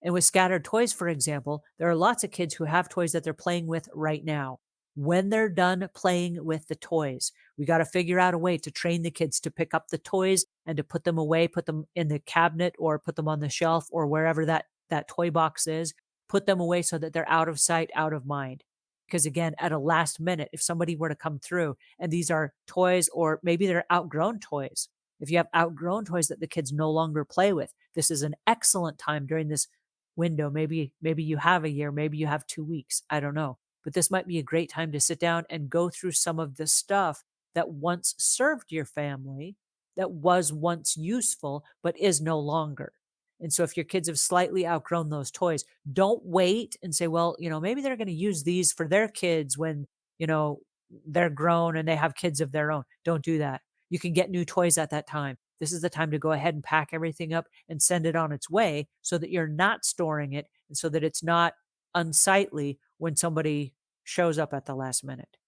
And with scattered toys, for example, there are lots of kids who have toys that they're playing with right now. When they're done playing with the toys, we got to figure out a way to train the kids to pick up the toys and to put them away, put them in the cabinet or put them on the shelf or wherever that toy box is, put them away so that they're out of sight, out of mind. Because again, at a last minute, if somebody were to come through and these are toys or maybe they're outgrown toys, if you have outgrown toys that the kids no longer play with, this is an excellent time during this window. Maybe you have a year, maybe you have 2 weeks, I don't know. But this might be a great time to sit down and go through some of the stuff that once served your family, that was once useful, but is no longer. And so if your kids have slightly outgrown those toys, don't wait and say, well, maybe they're going to use these for their kids when, you know, they're grown and they have kids of their own. Don't do that. You can get new toys at that time. This is the time to go ahead and pack everything up and send it on its way so that you're not storing it and so that it's not unsightly when somebody shows up at the last minute.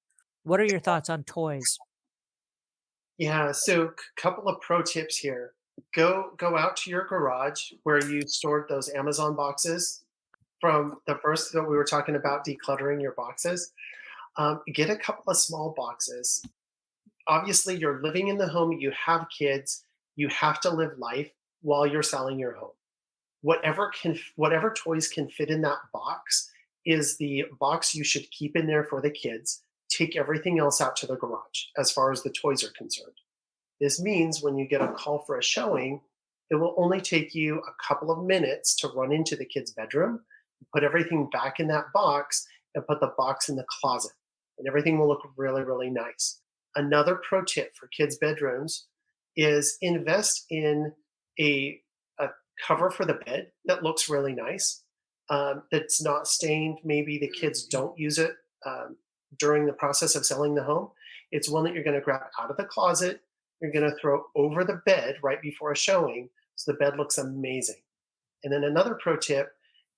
What are your thoughts on toys? Yeah, so couple of pro tips here. Go out to your garage where you stored those Amazon boxes from the first that we were talking about decluttering your boxes. Get a couple of small boxes. Obviously, you're living in the home, you have kids, you have to live life while you're selling your home. Whatever toys can fit in that box is the box you should keep in there for the kids. Take everything else out to the garage as far as the toys are concerned. This means when you get a call for a showing, it will only take you a couple of minutes to run into the kid's bedroom, put everything back in that box, and put the box in the closet. And everything will look really, really nice. Another pro tip for kids' bedrooms is invest in a cover for the bed that looks really nice, that's not stained. Maybe the kids don't use it during the process of selling the home. It's one that you're going to grab out of the closet, you're going to throw over the bed right before a showing so the bed looks amazing. And then another pro tip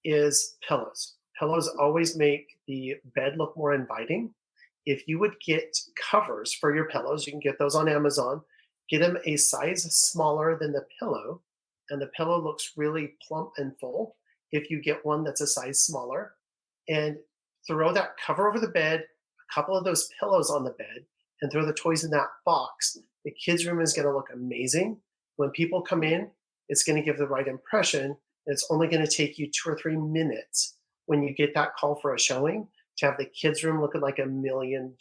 is pillows. Pillows always make the bed look more inviting. If you would get covers for your pillows, you can get those on Amazon. Get them a size smaller than the pillow, and the pillow looks really plump and full. If you get one that's a size smaller, and throw that cover over the bed, a couple of those pillows on the bed, and throw the toys in that box, the kids' room is going to look amazing. When people come in, it's going to give the right impression. It's only going to take you 2 or 3 minutes when you get that call for a showing to have the kids' room looking like $1 million.